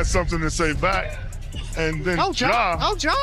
had something to say back. And then Ja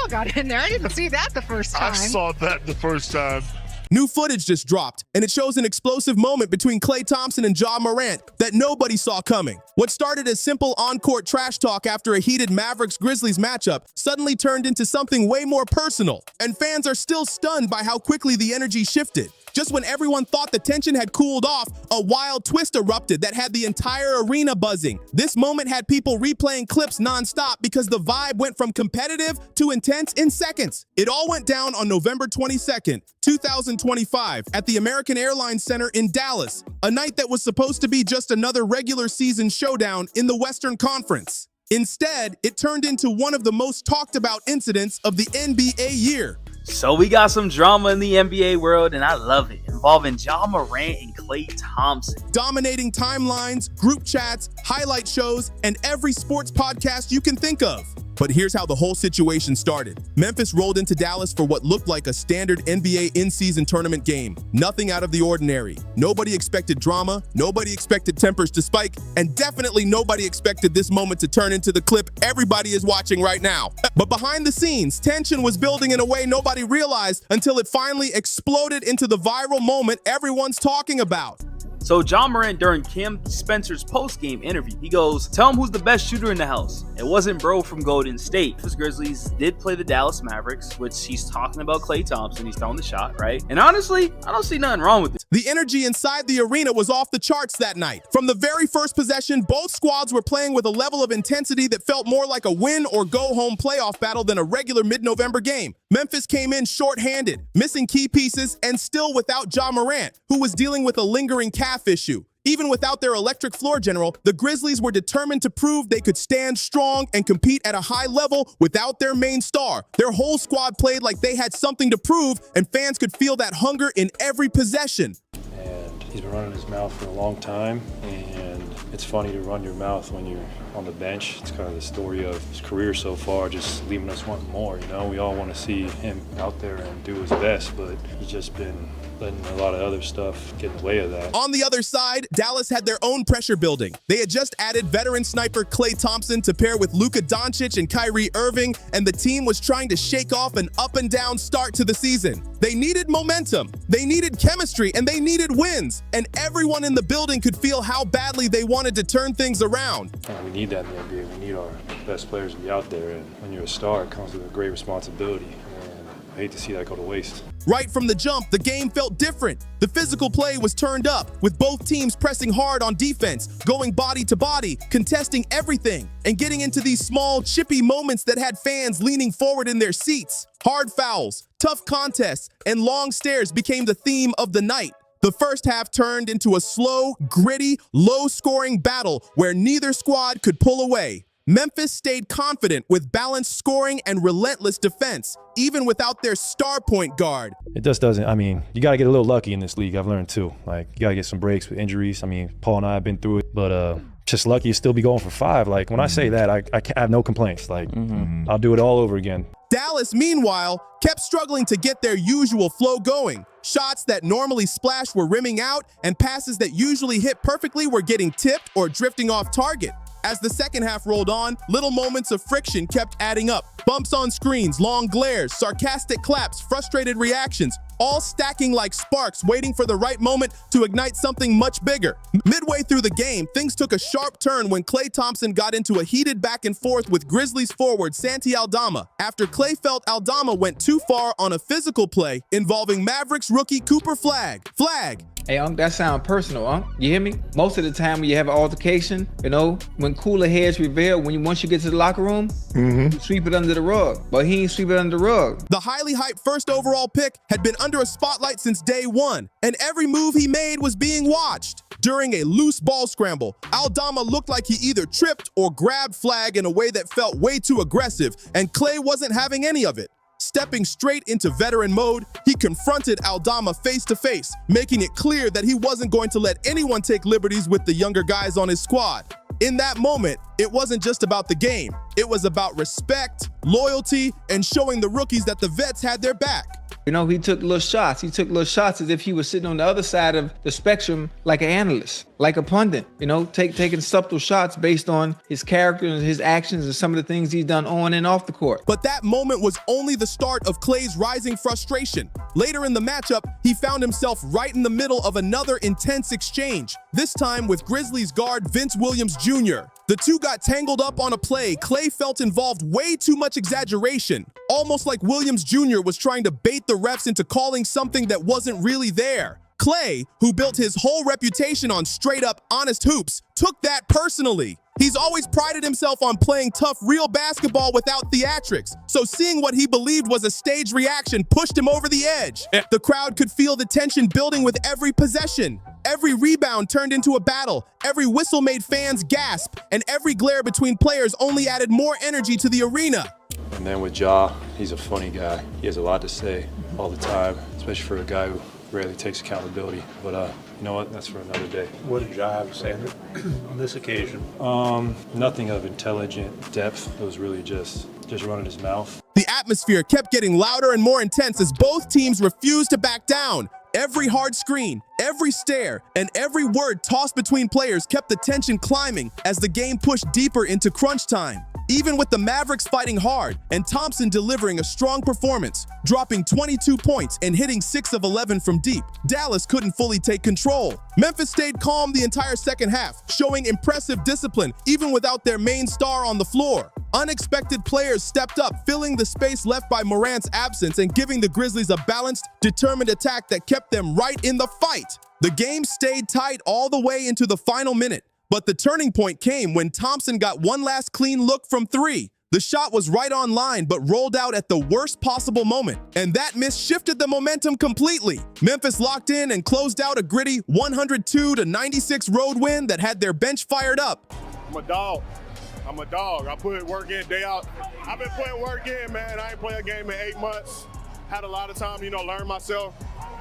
got in there. I didn't see that the first time. I saw that the first time. New footage just dropped, and it shows an explosive moment between Klay Thompson and Ja Morant that nobody saw coming. What started as simple on-court trash talk after a heated Mavericks-Grizzlies matchup suddenly turned into something way more personal, and fans are still stunned by how quickly the energy shifted. Just when everyone thought the tension had cooled off, a wild twist erupted that had the entire arena buzzing. This moment had people replaying clips nonstop because the vibe went from competitive to intense in seconds. It all went down on November 22nd, 2025, at the American Airlines Center in Dallas, a night that was supposed to be just another regular season showdown in the Western Conference. Instead, it turned into one of the most talked about incidents of the NBA year. So we got some drama in the NBA world, and I love it, involving Ja Morant and Klay Thompson. Dominating timelines, group chats, highlight shows, and every sports podcast you can think of. But here's how the whole situation started. Memphis rolled into Dallas for what looked like a standard NBA in-season tournament game. Nothing out of the ordinary. Nobody expected drama, nobody expected tempers to spike, and definitely nobody expected this moment to turn into the clip everybody is watching right now. But behind the scenes, tension was building in a way nobody realized until it finally exploded into the viral moment everyone's talking about. So Ja Morant, during Kim Spencer's post-game interview, he goes, "Tell him who's the best shooter in the house." It wasn't bro from Golden State. The Grizzlies did play the Dallas Mavericks, which he's talking about Klay Thompson. He's throwing the shot, right? And honestly, I don't see nothing wrong with it. The energy inside the arena was off the charts that night. From the very first possession, both squads were playing with a level of intensity that felt more like a win or go home playoff battle than a regular mid-November game. Memphis came in short-handed, missing key pieces, and still without Ja Morant, who was dealing with a lingering calf issue. Even without their electric floor general, the Grizzlies were determined to prove they could stand strong and compete at a high level without their main star. Their whole squad played like they had something to prove, and fans could feel that hunger in every possession. And he's been running his mouth for a long time, and it's funny to run your mouth when you're on the bench. It's kind of the story of his career so far, just leaving us wanting more. You know, we all want to see him out there and do his best, but he's just been letting a lot of other stuff get in the way of that. On the other side, Dallas had their own pressure building. They had just added veteran sniper Klay Thompson to pair with Luka Doncic and Kyrie Irving, and the team was trying to shake off an up-and-down start to the season. They needed momentum, they needed chemistry, and they needed wins. And everyone in the building could feel how badly they wanted to turn things around. We need that in the NBA. We need our best players to be out there, and when you're a star, it comes with a great responsibility. And I hate to see that go to waste. Right from the jump, the game felt different. The physical play was turned up, with both teams pressing hard on defense, going body to body, contesting everything, and getting into these small, chippy moments that had fans leaning forward in their seats. Hard fouls, tough contests, and long stares became the theme of the night. The first half turned into a slow, gritty, low-scoring battle where neither squad could pull away. Memphis stayed confident with balanced scoring and relentless defense, even without their star point guard. It just doesn't, I mean, you got to get a little lucky in this league, I've learned too. Like, you got to get some breaks with injuries. I mean, Paul and I have been through it, but just lucky to still be going for 5. Like, when I say that, I have no complaints. Like, I'll do it all over again. Dallas, meanwhile, kept struggling to get their usual flow going. Shots that normally splash were rimming out, and passes that usually hit perfectly were getting tipped or drifting off target. As the second half rolled on, little moments of friction kept adding up. Bumps on screens, long glares, sarcastic claps, frustrated reactions, all stacking like sparks waiting for the right moment to ignite something much bigger. Midway through the game, things took a sharp turn when Klay Thompson got into a heated back and forth with Grizzlies forward Santi Aldama after Klay felt Aldama went too far on a physical play involving Mavericks rookie Cooper Flagg. Hey, that sound personal, You hear me? Most of the time when you have an altercation, you know, when cooler heads prevail, once you get to the locker room, you sweep it under the rug. But he ain't sweep it under the rug. The highly hyped first overall pick had been under a spotlight since day one, and every move he made was being watched. During a loose ball scramble, Aldama looked like he either tripped or grabbed Flagg in a way that felt way too aggressive, and Klay wasn't having any of it. Stepping straight into veteran mode, he confronted Aldama face to face, making it clear that he wasn't going to let anyone take liberties with the younger guys on his squad. In that moment, it wasn't just about the game. It was about respect, loyalty, and showing the rookies that the vets had their back. You know, he took little shots. He took little shots as if he was sitting on the other side of the spectrum like an analyst, like a pundit, you know, taking subtle shots based on his character and his actions and some of the things he's done on and off the court. But that moment was only the start of Klay's rising frustration. Later in the matchup, he found himself right in the middle of another intense exchange, this time with Grizzlies guard Vince Williams Jr. The two got tangled up on a play. Klay felt involved way too much exaggeration, almost like Williams Jr. was trying to bait the refs into calling something that wasn't really there. Klay, who built his whole reputation on straight-up honest hoops, took that personally. He's always prided himself on playing tough, real basketball without theatrics, so seeing what he believed was a staged reaction pushed him over the edge. The crowd could feel the tension building with every possession. Every rebound turned into a battle, every whistle made fans gasp, and every glare between players only added more energy to the arena. And then with Ja, he's a funny guy. He has a lot to say all the time, especially for a guy who rarely takes accountability. But you know what? That's for another day. What did Ja have to say on this occasion? Nothing of intelligent depth. It was really just running his mouth. The atmosphere kept getting louder and more intense as both teams refused to back down. Every hard screen, every stare, and every word tossed between players kept the tension climbing as the game pushed deeper into crunch time. Even with the Mavericks fighting hard and Thompson delivering a strong performance, dropping 22 points and hitting 6 of 11 from deep, Dallas couldn't fully take control. Memphis stayed calm the entire second half, showing impressive discipline even without their main star on the floor. Unexpected players stepped up, filling the space left by Morant's absence and giving the Grizzlies a balanced, determined attack that kept them right in the fight. The game stayed tight all the way into the final minute. But the turning point came when Thompson got one last clean look from 3. The shot was right on line but rolled out at the worst possible moment, and that miss shifted the momentum completely. Memphis locked in and closed out a gritty 102-96 road win that had their bench fired up. I'm a dog. I put work in day out. I've been putting work in, man. I ain't played a game in 8 months. Had a lot of time, learn myself.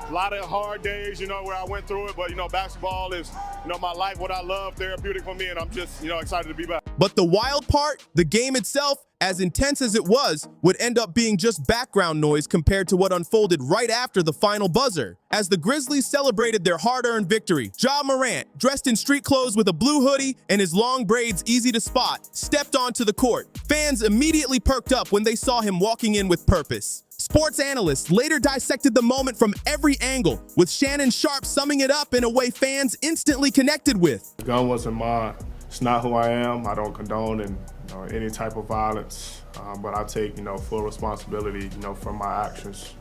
A lot of hard days, where I went through it, but, basketball is, my life, what I love, therapeutic for me, and I'm just, excited to be back. But the wild part, the game itself, as intense as it was, would end up being just background noise compared to what unfolded right after the final buzzer. As the Grizzlies celebrated their hard-earned victory, Ja Morant, dressed in street clothes with a blue hoodie and his long braids easy to spot, stepped onto the court. Fans immediately perked up when they saw him walking in with purpose. Sports analysts later dissected the moment from every angle, with Shannon Sharpe summing it up in a way fans instantly connected with. The gun wasn't mine. It's not who I am. I don't condone any type of violence, but I take full responsibility for my actions.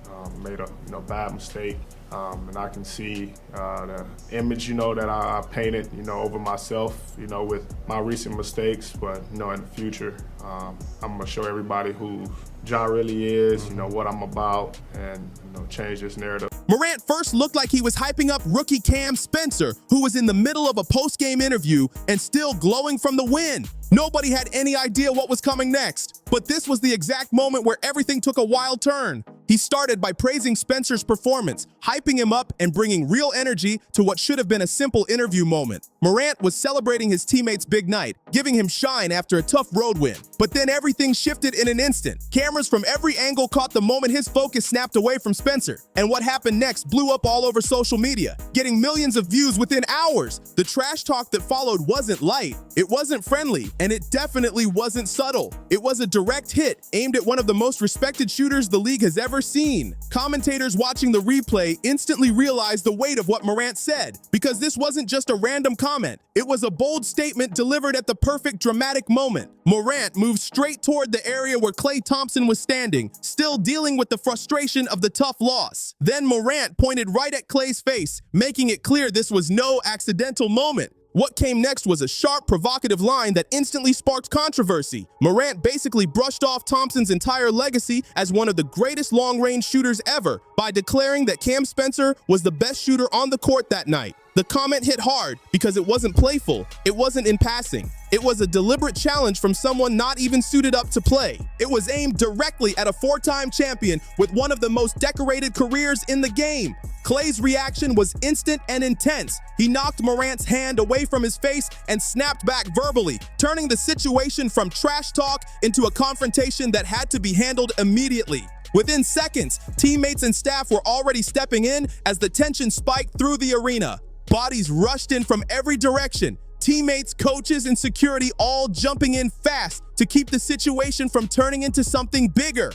Made a bad mistake, and I can see the image that I painted over myself with my recent mistakes. But in the future, I'm gonna show everybody who Ja really is, what I'm about, and change this narrative. Morant first looked like he was hyping up rookie Cam Spencer, who was in the middle of a post-game interview and still glowing from the win. Nobody had any idea what was coming next, but this was the exact moment where everything took a wild turn. He started by praising Spencer's performance, hyping him up and bringing real energy to what should have been a simple interview moment. Morant was celebrating his teammate's big night, giving him shine after a tough road win. But then everything shifted in an instant. Cameras from every angle caught the moment his focus snapped away from Spencer. And what happened next blew up all over social media, getting millions of views within hours. The trash talk that followed wasn't light, it wasn't friendly, and it definitely wasn't subtle. It was a direct hit aimed at one of the most respected shooters the league has ever seen. Commentators watching the replay instantly realized the weight of what Morant said, because this wasn't just a random comment. It was a bold statement delivered at the perfect dramatic moment. Morant moved straight toward the area where Klay Thompson was standing, still dealing with the frustration of the tough loss. Then Morant pointed right at Klay's face, making it clear this was no accidental moment. What came next was a sharp, provocative line that instantly sparked controversy. Morant basically brushed off Thompson's entire legacy as one of the greatest long-range shooters ever by declaring that Cam Spencer was the best shooter on the court that night. The comment hit hard because it wasn't playful, it wasn't in passing. It was a deliberate challenge from someone not even suited up to play. It was aimed directly at a 4-time champion with one of the most decorated careers in the game. Klay's reaction was instant and intense. He knocked Morant's hand away from his face and snapped back verbally, turning the situation from trash talk into a confrontation that had to be handled immediately. Within seconds, teammates and staff were already stepping in as the tension spiked through the arena. Bodies rushed in from every direction. Teammates, coaches, and security all jumping in fast to keep the situation from turning into something bigger.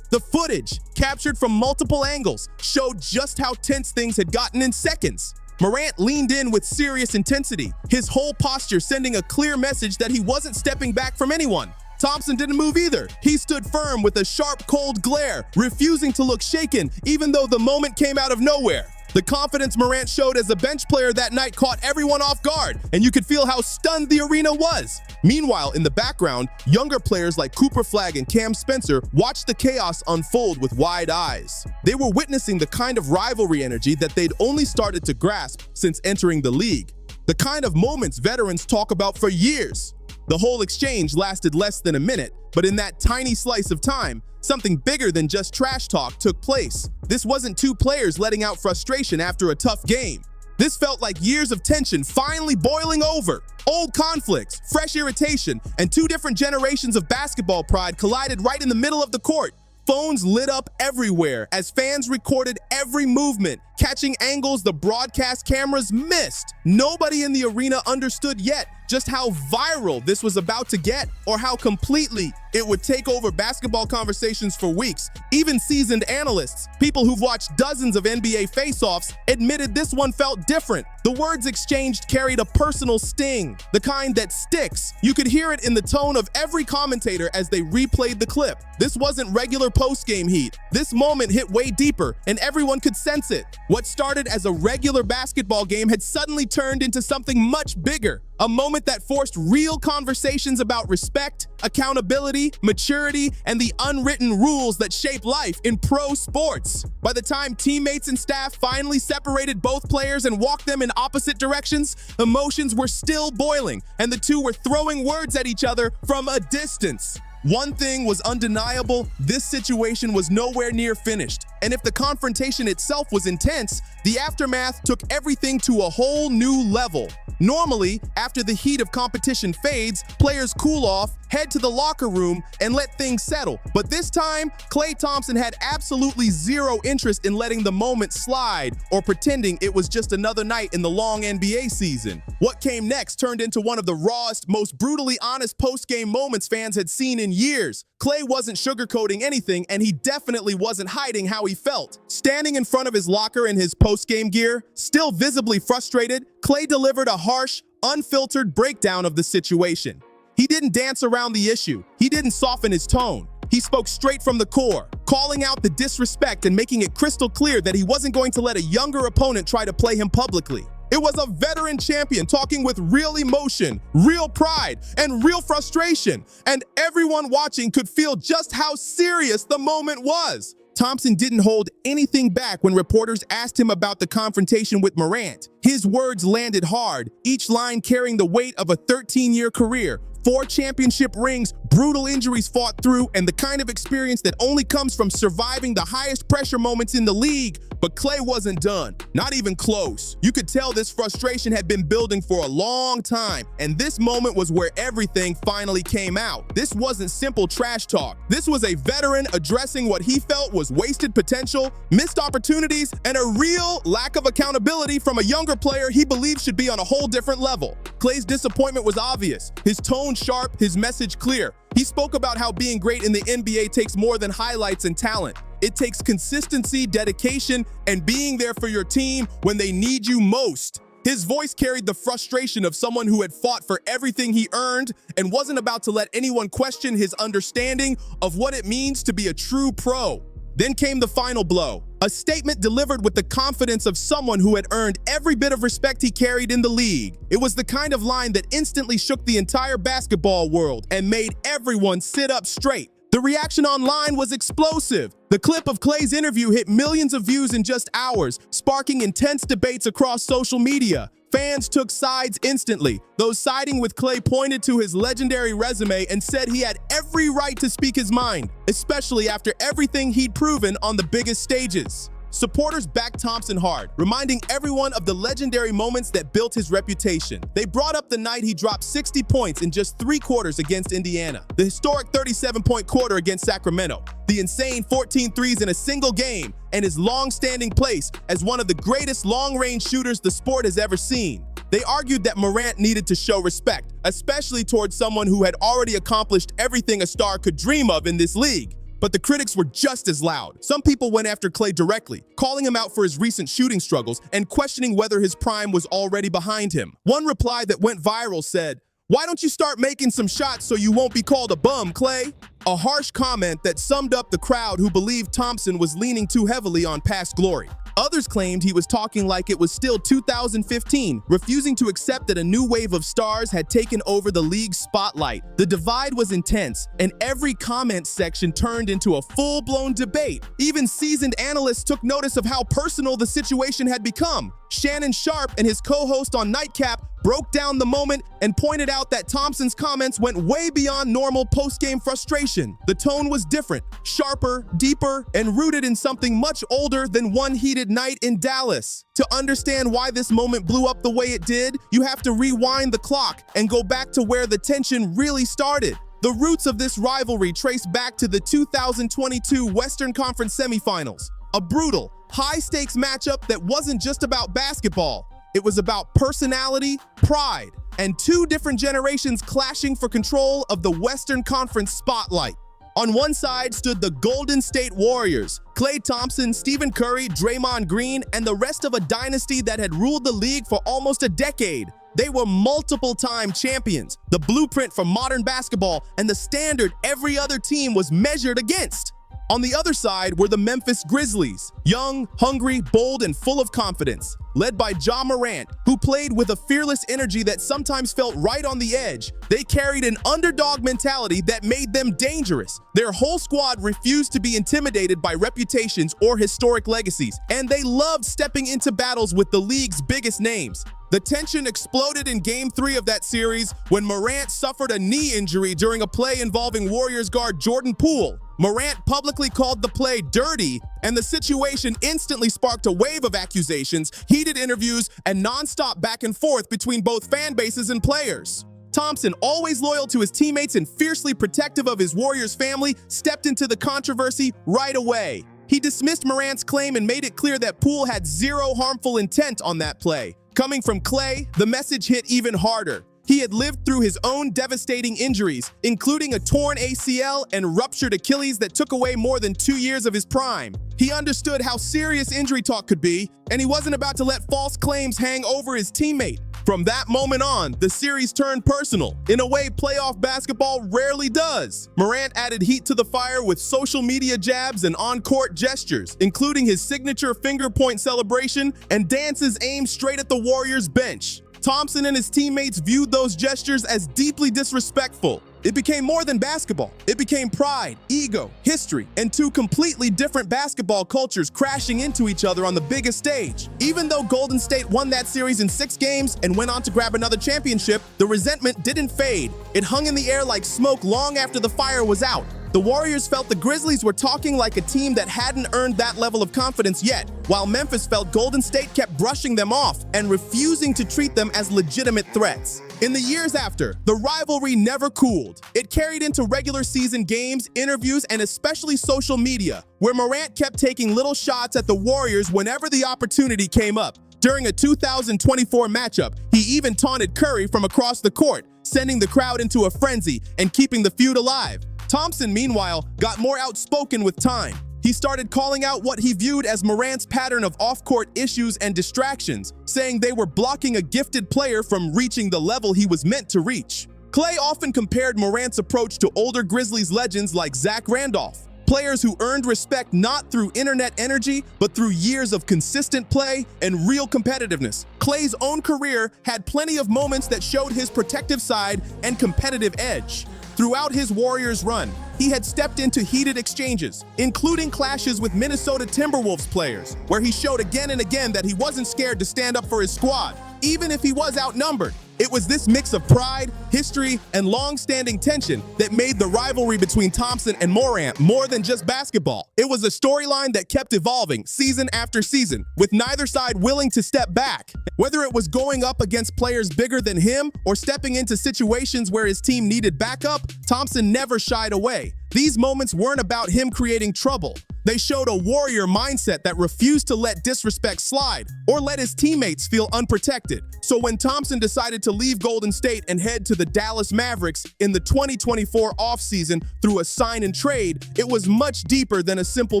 The footage, captured from multiple angles, showed just how tense things had gotten in seconds. Morant leaned in with serious intensity, his whole posture sending a clear message that he wasn't stepping back from anyone. Thompson didn't move either. He stood firm with a sharp, cold glare, refusing to look shaken even though the moment came out of nowhere. The confidence Morant showed as a bench player that night caught everyone off guard, and you could feel how stunned the arena was. Meanwhile, in the background, younger players like Cooper Flagg and Cam Spencer watched the chaos unfold with wide eyes. They were witnessing the kind of rivalry energy that they'd only started to grasp since entering the league. The kind of moments veterans talk about for years. The whole exchange lasted less than a minute, but in that tiny slice of time, something bigger than just trash talk took place. This wasn't two players letting out frustration after a tough game. This felt like years of tension finally boiling over. Old conflicts, fresh irritation, and two different generations of basketball pride collided right in the middle of the court. Phones lit up everywhere as fans recorded every movement, catching angles the broadcast cameras missed. Nobody in the arena understood yet just how viral this was about to get or how completely it would take over basketball conversations for weeks. Even seasoned analysts, people who've watched dozens of NBA face-offs, admitted this one felt different. The words exchanged carried a personal sting, the kind that sticks. You could hear it in the tone of every commentator as they replayed the clip. This wasn't regular post-game heat. This moment hit way deeper, and everyone could sense it. What started as a regular basketball game had suddenly turned into something much bigger. A moment that forced real conversations about respect, accountability, maturity, and the unwritten rules that shape life in pro sports. By the time teammates and staff finally separated both players and walked them in opposite directions, emotions were still boiling, and the two were throwing words at each other from a distance. One thing was undeniable: this situation was nowhere near finished. And if the confrontation itself was intense, the aftermath took everything to a whole new level. Normally, after the heat of competition fades, players cool off, head to the locker room, and let things settle. But this time, Klay Thompson had absolutely zero interest in letting the moment slide or pretending it was just another night in the long NBA season. What came next turned into one of the rawest, most brutally honest post-game moments fans had seen in years. Klay wasn't sugarcoating anything, and he definitely wasn't hiding how he felt. Standing in front of his locker in his post-game gear, still visibly frustrated, Klay delivered a harsh, unfiltered breakdown of the situation. He didn't dance around the issue. He didn't soften his tone. He spoke straight from the core, calling out the disrespect and making it crystal clear that he wasn't going to let a younger opponent try to play him publicly. It was a veteran champion talking with real emotion, real pride, and real frustration, and everyone watching could feel just how serious the moment was. Thompson didn't hold anything back when reporters asked him about the confrontation with Morant. His words landed hard, each line carrying the weight of a 13-year career, 4 championship rings, brutal injuries fought through, and the kind of experience that only comes from surviving the highest pressure moments in the league. But Klay wasn't done, not even close. You could tell this frustration had been building for a long time, and this moment was where everything finally came out. This wasn't simple trash talk. This was a veteran addressing what he felt was wasted potential, missed opportunities, and a real lack of accountability from a younger player he believed should be on a whole different level. Klay's disappointment was obvious, his tone sharp, his message clear. He spoke about how being great in the NBA takes more than highlights and talent. It takes consistency, dedication, and being there for your team when they need you most. His voice carried the frustration of someone who had fought for everything he earned and wasn't about to let anyone question his understanding of what it means to be a true pro. Then came the final blow, a statement delivered with the confidence of someone who had earned every bit of respect he carried in the league. It was the kind of line that instantly shook the entire basketball world and made everyone sit up straight. The reaction online was explosive. The clip of Klay's interview hit millions of views in just hours, sparking intense debates across social media. Fans took sides instantly. Those siding with Klay pointed to his legendary resume and said he had every right to speak his mind, especially after everything he'd proven on the biggest stages. Supporters backed Thompson hard, reminding everyone of the legendary moments that built his reputation. They brought up the night he dropped 60 points in just 3 quarters against Indiana, the historic 37-point quarter against Sacramento, the insane 14 threes in a single game, and his long-standing place as one of the greatest long-range shooters the sport has ever seen. They argued that Morant needed to show respect, especially towards someone who had already accomplished everything a star could dream of in this league. But the critics were just as loud. Some people went after Klay directly, calling him out for his recent shooting struggles and questioning whether his prime was already behind him. One reply that went viral said, "Why don't you start making some shots so you won't be called a bum, Klay?" A harsh comment that summed up the crowd who believed Thompson was leaning too heavily on past glory. Others claimed he was talking like it was still 2015, refusing to accept that a new wave of stars had taken over the league's spotlight. The divide was intense, and every comment section turned into a full-blown debate. Even seasoned analysts took notice of how personal the situation had become. Shannon Sharp and his co-host on Nightcap broke down the moment and pointed out that Thompson's comments went way beyond normal post-game frustration. The tone was different, sharper, deeper, and rooted in something much older than one heated night in Dallas. To understand why this moment blew up the way it did, you have to rewind the clock and go back to where the tension really started. The roots of this rivalry trace back to the 2022 Western Conference semifinals, a brutal, high-stakes matchup that wasn't just about basketball. It was about personality, pride, and 2 different generations clashing for control of the Western Conference spotlight. On one side stood the Golden State Warriors, Klay Thompson, Stephen Curry, Draymond Green, and the rest of a dynasty that had ruled the league for almost a decade. They were multiple-time champions, the blueprint for modern basketball, and the standard every other team was measured against. On the other side were the Memphis Grizzlies, young, hungry, bold, and full of confidence, led by Ja Morant, who played with a fearless energy that sometimes felt right on the edge. They carried an underdog mentality that made them dangerous. Their whole squad refused to be intimidated by reputations or historic legacies, and they loved stepping into battles with the league's biggest names. The tension exploded in Game 3 of that series when Morant suffered a knee injury during a play involving Warriors guard Jordan Poole. Morant publicly called the play dirty, and the situation instantly sparked a wave of accusations, heated interviews, and non-stop back and forth between both fan bases and players. Thompson, always loyal to his teammates and fiercely protective of his Warriors family, stepped into the controversy right away. He dismissed Morant's claim and made it clear that Poole had zero harmful intent on that play. Coming from Klay, the message hit even harder. He had lived through his own devastating injuries, including a torn ACL and ruptured Achilles that took away more than 2 years of his prime. He understood how serious injury talk could be, and he wasn't about to let false claims hang over his teammate. From that moment on, the series turned personal, in a way playoff basketball rarely does. Morant added heat to the fire with social media jabs and on-court gestures, including his signature finger point celebration and dances aimed straight at the Warriors bench. Thompson and his teammates viewed those gestures as deeply disrespectful. It became more than basketball. It became pride, ego, history, and 2 completely different basketball cultures crashing into each other on the biggest stage. Even though Golden State won that series in 6 games and went on to grab another championship, the resentment didn't fade. It hung in the air like smoke long after the fire was out. The Warriors felt the Grizzlies were talking like a team that hadn't earned that level of confidence yet, while Memphis felt Golden State kept brushing them off and refusing to treat them as legitimate threats. In the years after, the rivalry never cooled. It carried into regular season games, interviews, and especially social media, where Morant kept taking little shots at the Warriors whenever the opportunity came up. During a 2024 matchup, he even taunted Curry from across the court, sending the crowd into a frenzy and keeping the feud alive. Thompson, meanwhile, got more outspoken with time. He started calling out what he viewed as Morant's pattern of off-court issues and distractions, saying they were blocking a gifted player from reaching the level he was meant to reach. Klay often compared Morant's approach to older Grizzlies legends like Zach Randolph, players who earned respect not through internet energy, but through years of consistent play and real competitiveness. Klay's own career had plenty of moments that showed his protective side and competitive edge. Throughout his Warriors run, he had stepped into heated exchanges, including clashes with Minnesota Timberwolves players, where he showed again and again that he wasn't scared to stand up for his squad, even if he was outnumbered. It was this mix of pride, history, and long-standing tension that made the rivalry between Thompson and Morant more than just basketball. It was a storyline that kept evolving season after season, with neither side willing to step back. Whether it was going up against players bigger than him or stepping into situations where his team needed backup, Thompson never shied away. These moments weren't about him creating trouble. They showed a warrior mindset that refused to let disrespect slide or let his teammates feel unprotected. So when Thompson decided to leave Golden State and head to the Dallas Mavericks in the 2024 offseason through a sign and trade, it was much deeper than a simple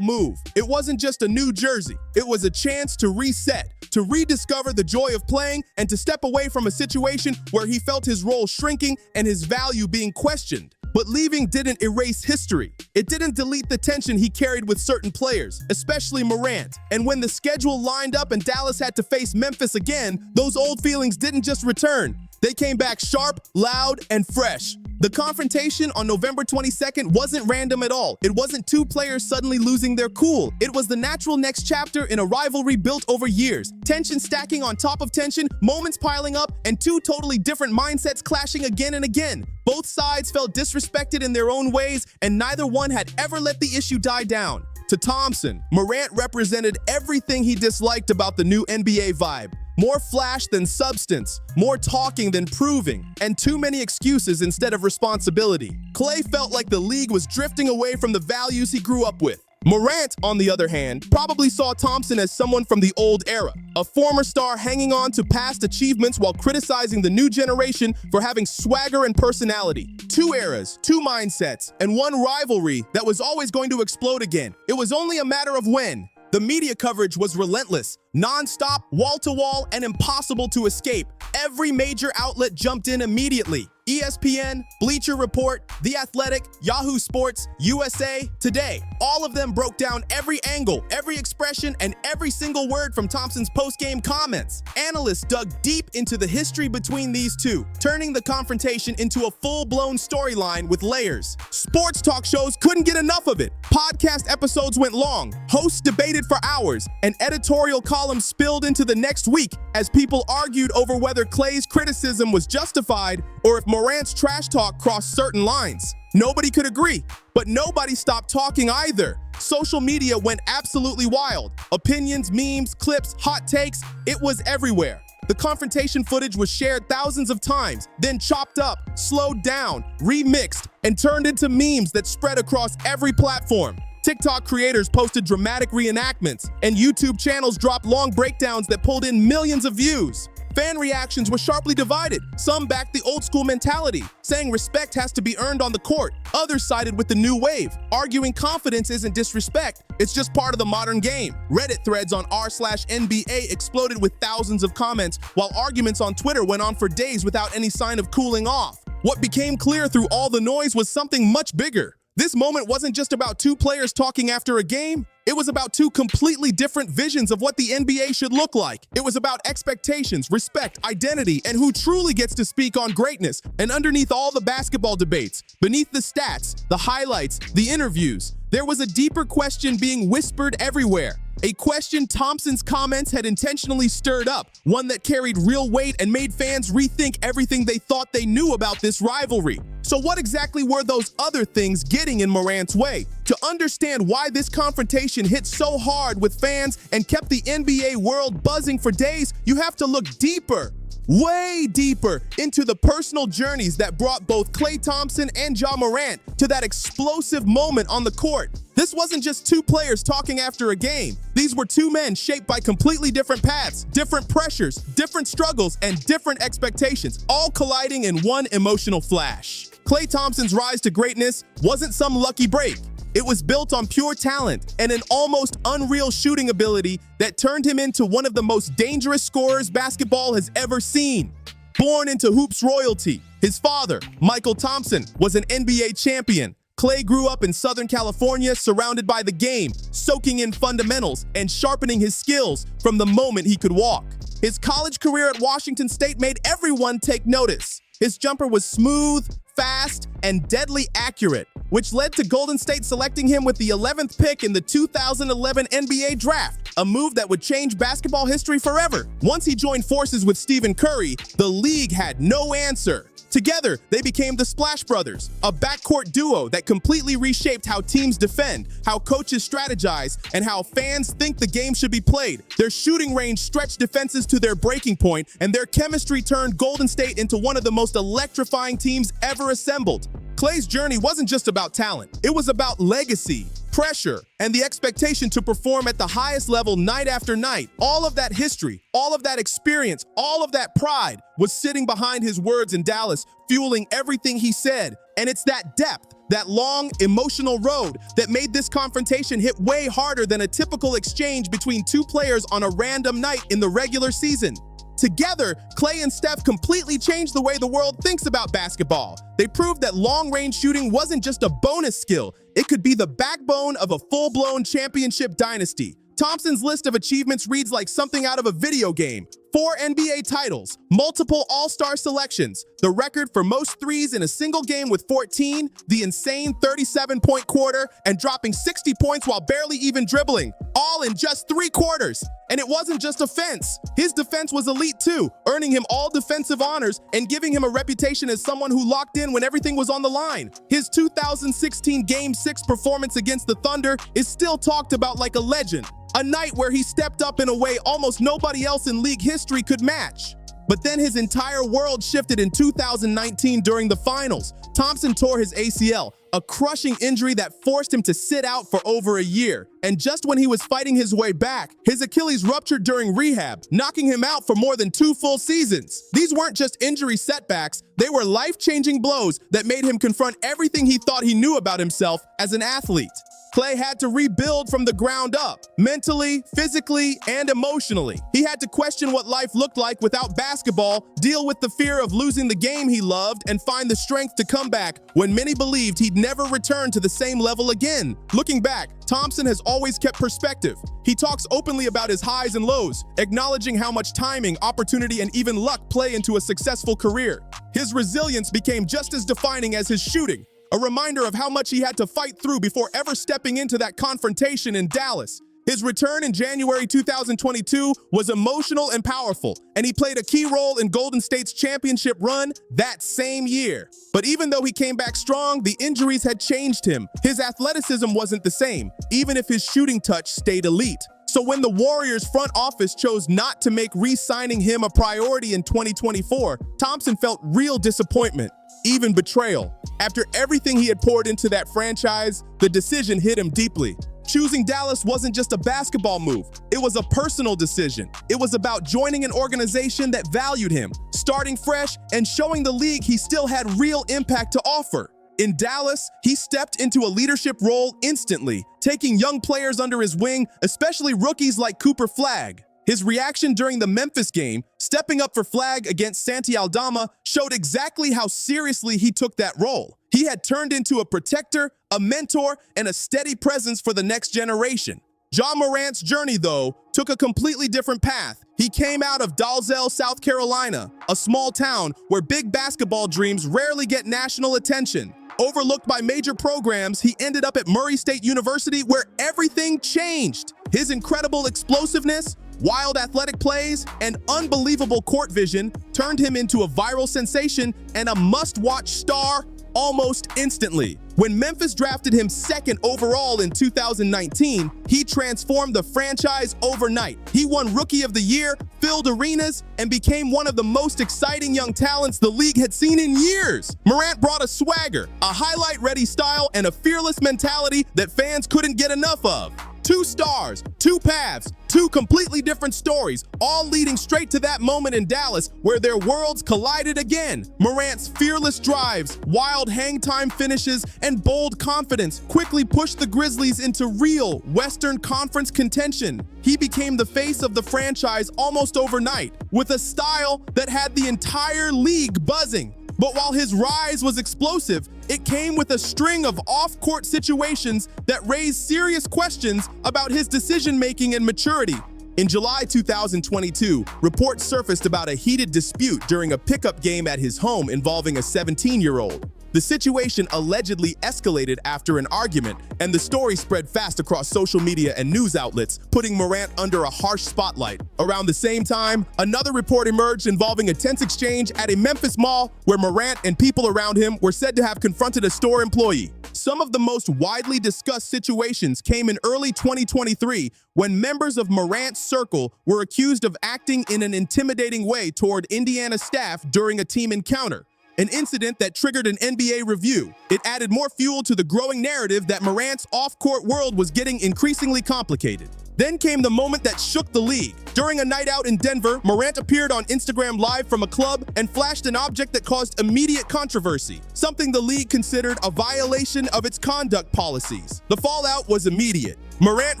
move. It wasn't just a new jersey. It was a chance to reset, to rediscover the joy of playing, and to step away from a situation where he felt his role shrinking and his value being questioned. But leaving didn't erase history. It didn't delete the tension he carried with certain players, especially Morant. And when the schedule lined up and Dallas had to face Memphis again, those old feelings didn't just return. They came back sharp, loud, and fresh. The confrontation on November 22nd wasn't random at all. It wasn't two players suddenly losing their cool. It was the natural next chapter in a rivalry built over years. Tension stacking on top of tension, moments piling up, and two totally different mindsets clashing again and again. Both sides felt disrespected in their own ways, and neither one had ever let the issue die down. To Thompson, Morant represented everything he disliked about the new NBA vibe. More flash than substance, more talking than proving, and too many excuses instead of responsibility. Klay felt like the league was drifting away from the values he grew up with. Morant, on the other hand, probably saw Thompson as someone from the old era, a former star hanging on to past achievements while criticizing the new generation for having swagger and personality. Two eras, two mindsets, and one rivalry that was always going to explode again. It was only a matter of when. The media coverage was relentless, non-stop, wall-to-wall, and impossible to escape. Every major outlet jumped in immediately. ESPN, Bleacher Report, The Athletic, Yahoo Sports, USA Today. All of them broke down every angle, every expression, and every single word from Thompson's post-game comments. Analysts dug deep into the history between these two, turning the confrontation into a full-blown storyline with layers. Sports talk shows couldn't get enough of it. Podcast episodes went long, hosts debated for hours, and editorial columns spilled into the next week as people argued over whether Klay's criticism was justified or if Morant's trash talk crossed certain lines. Nobody could agree, but nobody stopped talking either. Social media went absolutely wild. Opinions, memes, clips, hot takes, it was everywhere. The confrontation footage was shared thousands of times, then chopped up, slowed down, remixed, and turned into memes that spread across every platform. TikTok creators posted dramatic reenactments, and YouTube channels dropped long breakdowns that pulled in millions of views. Fan reactions were sharply divided. Some backed the old-school mentality, saying respect has to be earned on the court. Others sided with the new wave, arguing confidence isn't disrespect, it's just part of the modern game. Reddit threads on r/NBA exploded with thousands of comments, while arguments on Twitter went on for days without any sign of cooling off. What became clear through all the noise was something much bigger. This moment wasn't just about two players talking after a game. It was about two completely different visions of what the NBA should look like. It was about expectations, respect, identity, and who truly gets to speak on greatness. And underneath all the basketball debates, beneath the stats, the highlights, the interviews, there was a deeper question being whispered everywhere. A question Thompson's comments had intentionally stirred up, one that carried real weight and made fans rethink everything they thought they knew about this rivalry. So what exactly were those other things getting in Morant's way? To understand why this confrontation hit so hard with fans and kept the NBA world buzzing for days, you have to look deeper. Way deeper into the personal journeys that brought both Klay Thompson and Ja Morant to that explosive moment on the court. This wasn't just two players talking after a game. These were two men shaped by completely different paths, different pressures, different struggles, and different expectations, all colliding in one emotional flash. Klay Thompson's rise to greatness wasn't some lucky break. It was built on pure talent and an almost unreal shooting ability that turned him into one of the most dangerous scorers basketball has ever seen. Born into hoops royalty, his father, Michael Thompson, was an NBA champion. Klay grew up in Southern California, surrounded by the game, soaking in fundamentals and sharpening his skills from the moment he could walk. His college career at Washington State made everyone take notice. His jumper was smooth, fast, and deadly accurate, which led to Golden State selecting him with the 11th pick in the 2011 NBA Draft, a move that would change basketball history forever. Once he joined forces with Stephen Curry, the league had no answer. Together, they became the Splash Brothers, a backcourt duo that completely reshaped how teams defend, how coaches strategize, and how fans think the game should be played. Their shooting range stretched defenses to their breaking point, and their chemistry turned Golden State into one of the most electrifying teams ever assembled. Klay's journey wasn't just about talent. It was about legacy, pressure, and the expectation to perform at the highest level night after night. All of that history, all of that experience, all of that pride was sitting behind his words in Dallas, fueling everything he said. And it's that depth, that long, emotional road that made this confrontation hit way harder than a typical exchange between two players on a random night in the regular season. Together, Klay and Steph completely changed the way the world thinks about basketball. They proved that long-range shooting wasn't just a bonus skill, it could be the backbone of a full-blown championship dynasty. Thompson's list of achievements reads like something out of a video game. 4 NBA titles, multiple All-Star selections, the record for most threes in a single game with 14, the insane 37-point quarter, and dropping 60 points while barely even dribbling, all in just 3 quarters. And it wasn't just offense. His defense was elite too, earning him all defensive honors and giving him a reputation as someone who locked in when everything was on the line. His 2016 Game 6 performance against the Thunder is still talked about like a legend. A night where he stepped up in a way almost nobody else in league history could match. But then his entire world shifted in 2019 during the finals. Thompson tore his ACL, a crushing injury that forced him to sit out for over a year. And just when he was fighting his way back, his Achilles ruptured during rehab, knocking him out for more than 2 full seasons. These weren't just injury setbacks, they were life-changing blows that made him confront everything he thought he knew about himself as an athlete. Klay had to rebuild from the ground up, mentally, physically, and emotionally. He had to question what life looked like without basketball, deal with the fear of losing the game he loved, and find the strength to come back when many believed he'd never return to the same level again. Looking back, Thompson has always kept perspective. He talks openly about his highs and lows, acknowledging how much timing, opportunity, and even luck play into a successful career. His resilience became just as defining as his shooting, a reminder of how much he had to fight through before ever stepping into that confrontation in Dallas. His return in January 2022 was emotional and powerful, and he played a key role in Golden State's championship run that same year. But even though he came back strong, the injuries had changed him. His athleticism wasn't the same, even if his shooting touch stayed elite. So when the Warriors front office chose not to make re-signing him a priority in 2024, Thompson felt real disappointment, even betrayal. After everything he had poured into that franchise, the decision hit him deeply. Choosing Dallas wasn't just a basketball move, it was a personal decision. It was about joining an organization that valued him, starting fresh, and showing the league he still had real impact to offer. In Dallas, he stepped into a leadership role instantly, taking young players under his wing, especially rookies like Cooper Flagg. His reaction during the Memphis game, stepping up for Flagg against Santi Aldama, showed exactly how seriously he took that role. He had turned into a protector, a mentor, and a steady presence for the next generation. Ja Morant's journey, though, took a completely different path. He came out of Dalzell, South Carolina, a small town where big basketball dreams rarely get national attention. Overlooked by major programs, he ended up at Murray State University, where everything changed. His incredible explosiveness, wild athletic plays, and unbelievable court vision turned him into a viral sensation and a must-watch star almost instantly. When Memphis drafted him 2nd overall in 2019, he transformed the franchise overnight. He won Rookie of the Year, filled arenas, and became one of the most exciting young talents the league had seen in years. Morant brought a swagger, a highlight-ready style, and a fearless mentality that fans couldn't get enough of. 2 stars, 2 paths, 2 completely different stories, all leading straight to that moment in Dallas where their worlds collided again. Morant's fearless drives, wild hang-time finishes, and bold confidence quickly pushed the Grizzlies into real Western Conference contention. He became the face of the franchise almost overnight, with a style that had the entire league buzzing. But while his rise was explosive, it came with a string of off-court situations that raised serious questions about his decision-making and maturity. In July 2022, reports surfaced about a heated dispute during a pickup game at his home involving a 17-year-old. The situation allegedly escalated after an argument, and the story spread fast across social media and news outlets, putting Morant under a harsh spotlight. Around the same time, another report emerged involving a tense exchange at a Memphis mall where Morant and people around him were said to have confronted a store employee. Some of the most widely discussed situations came in early 2023 when members of Morant's circle were accused of acting in an intimidating way toward Indiana staff during a team encounter, an incident that triggered an NBA review. It added more fuel to the growing narrative that Morant's off-court world was getting increasingly complicated. Then came the moment that shook the league. During a night out in Denver, Morant appeared on Instagram Live from a club and flashed an object that caused immediate controversy, something the league considered a violation of its conduct policies. The fallout was immediate. Morant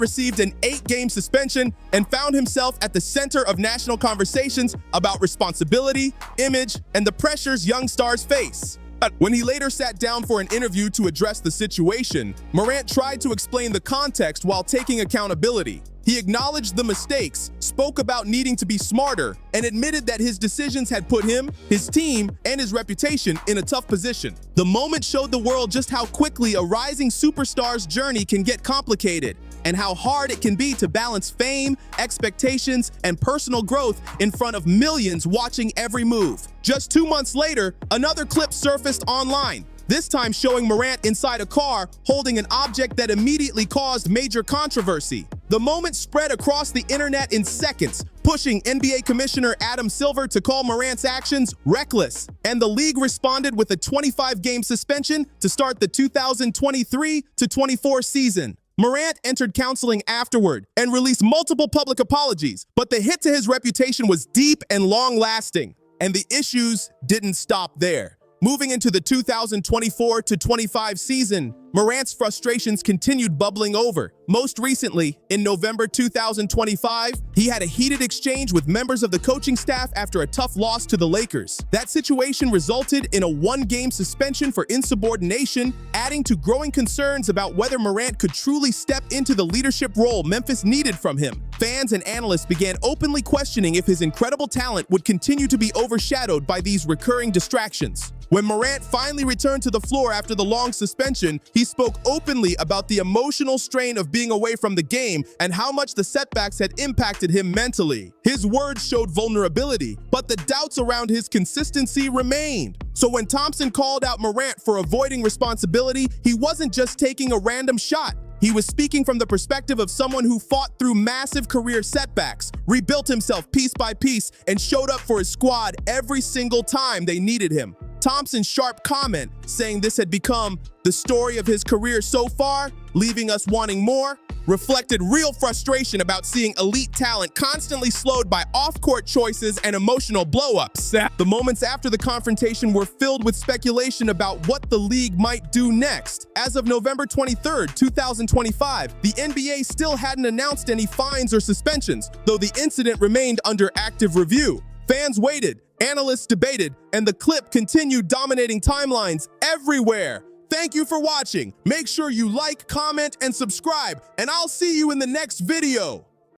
received an 8-game suspension and found himself at the center of national conversations about responsibility, image, and the pressures young stars face. When he later sat down for an interview to address the situation, Morant tried to explain the context while taking accountability. He acknowledged the mistakes, spoke about needing to be smarter, and admitted that his decisions had put him, his team, and his reputation in a tough position. The moment showed the world just how quickly a rising superstar's journey can get complicated, and how hard it can be to balance fame, expectations, and personal growth in front of millions watching every move. Just 2 months later, another clip surfaced online, this time showing Morant inside a car holding an object that immediately caused major controversy. The moment spread across the internet in seconds, pushing NBA Commissioner Adam Silver to call Morant's actions reckless, and the league responded with a 25-game suspension to start the 2023-24 season. Morant entered counseling afterward and released multiple public apologies, but the hit to his reputation was deep and long-lasting, and the issues didn't stop there. Moving into the 2024-25 season, Morant's frustrations continued bubbling over. Most recently, in November 2025, he had a heated exchange with members of the coaching staff after a tough loss to the Lakers. That situation resulted in a 1-game suspension for insubordination, adding to growing concerns about whether Morant could truly step into the leadership role Memphis needed from him. Fans and analysts began openly questioning if his incredible talent would continue to be overshadowed by these recurring distractions. When Morant finally returned to the floor after the long suspension, he spoke openly about the emotional strain of being away from the game and how much the setbacks had impacted him mentally. His words showed vulnerability, but the doubts around his consistency remained. So when Thompson called out Morant for avoiding responsibility, he wasn't just taking a random shot. He was speaking from the perspective of someone who fought through massive career setbacks, rebuilt himself piece by piece, and showed up for his squad every single time they needed him. Thompson's sharp comment, saying this had become the story of his career so far, leaving us wanting more, reflected real frustration about seeing elite talent constantly slowed by off-court choices and emotional blow-ups. The moments after the confrontation were filled with speculation about what the league might do next. As of November 23, 2025, the NBA still hadn't announced any fines or suspensions, though the incident remained under active review. Fans waited, analysts debated, and the clip continued dominating timelines everywhere. Thank you for watching. Make sure you like, comment, and subscribe, and I'll see you in the next video.